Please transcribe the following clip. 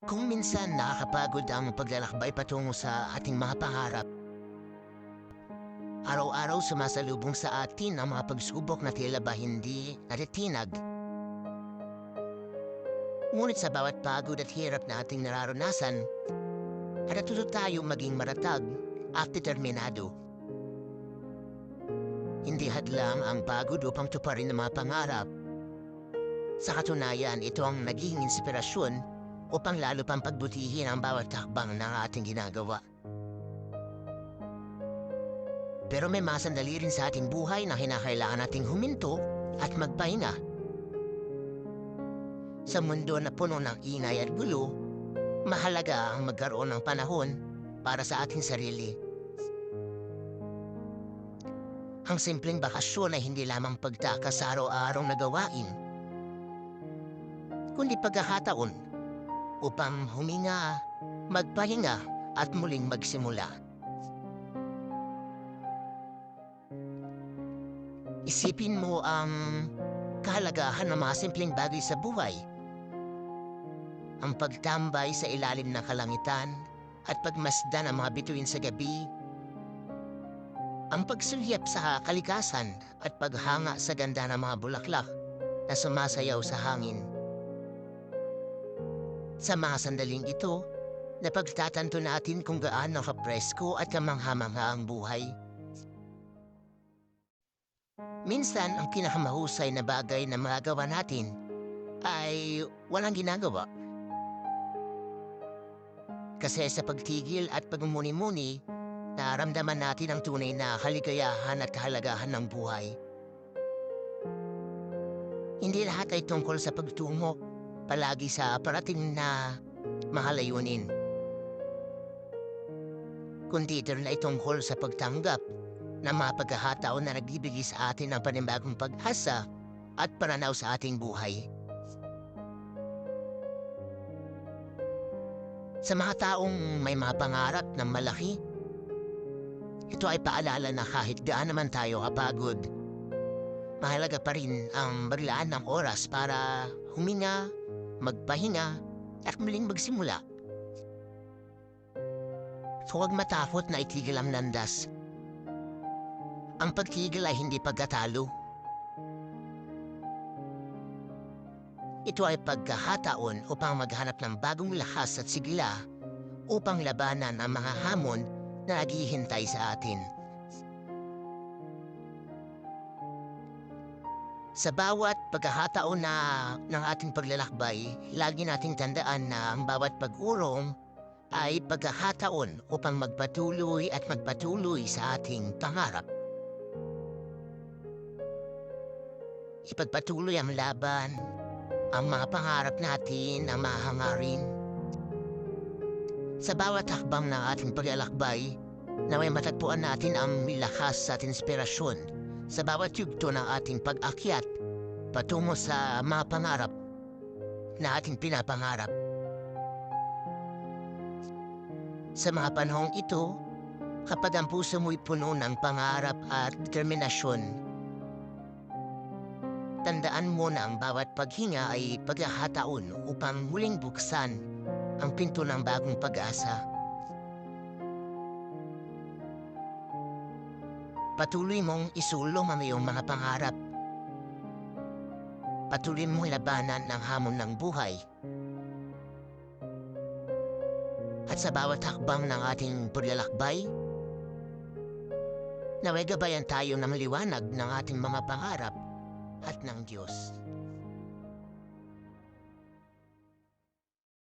Kung minsan nakakapagod ang paglalakbay patungo sa ating mga pangarap, araw-araw sumasalubong sa atin ang mga pagsubok na tila ba hindi natitinag. Ngunit sa bawat pagod at hirap na ating nararanasan, ay natuto tayong maging matatag at determinado. Hindi hadlang ang pagod upang tuparin ang mga pangarap. Sa katunayan, ito ang naging inspirasyon upang lalo pang pagbutihin ang bawat takbang ng ating ginagawa. Pero may mga sandali rin sa ating buhay na kinakailangan nating huminto at magpahinga. Sa mundo na puno ng ingay at gulo, mahalaga ang magkaroon ng panahon para sa ating sarili. Ang simpleng bakasyon ay hindi lamang pagtakas sa araw-araw na gawain, kundi pagkakataon upang huminga, magpahinga at muling magsimula. Isipin mo ang kahalagahan ng mga simpleng bagay sa buhay. Ang pagtambay sa ilalim ng kalangitan at pagmasdan ng mga bituin sa gabi. Ang pagsulyap sa kalikasan at paghanga sa ganda ng mga bulaklak na sumasayaw sa hangin. Sa mga sandaling ito, napagtatanto natin kung gaano kapresko at kamangha-mangha ang buhay. Minsan, ang pinakamahusay na bagay na magagawa natin ay walang ginagawa. Kasi sa pagtigil at pagmumuni-muni, nararamdaman natin ang tunay na kaligayahan at kahalagahan ng buhay. Hindi lahat ay tungkol sa pagtungo, palagi sa parating na mga layunin. Kundi ito rin ay tungkol sa pagtanggap na mga pagkakataon na nagbibigay sa atin ng panibagong pag-asa at pananaw sa ating buhay. Sa mga taong may mga pangarap na malaki, ito ay paalala na kahit gaano naman tayo kapagod, mahalaga pa rin ang maglaan ng oras para huminga, magpahinga, at muling magsimula. Huwag matakot na itigil ang landas. Ang pagtigil ay hindi pagkatalo. Ito ay pagkakataon upang maghanap ng bagong lakas at sigla upang labanan ang mga hamon na naghihintay sa atin. Sa bawat pagkakataon na ng ating paglalakbay, lagi nating tandaan na ang bawat pag-urong ay pagkakataon upang magpatuloy at magpatuloy sa ating pangarap. Ipagpatuloy ang laban, ang mga pangarap natin, ang mga hangarin. Sa bawat hakbang ng ating paglalakbay, naway matagpuan natin ang lakas at inspirasyon sa bawat yugto ng ating pag-akyat patungo sa mga pangarap na ating pinapangarap. Sa mga panahong ito, kapag ang puso mo'y puno ng pangarap at determinasyon, tandaan mo na ang bawat paghinga ay pagkakataon upang muling buksan ang pinto ng bagong pag-asa. Patuloy mong isulong ang iyong mga pangarap. Patuloy mong labanan ang hamon ng buhay. At sa bawat hakbang ng ating paglalakbay, naway gabayan tayo ng liwanag ng ating mga pangarap at ng Diyos.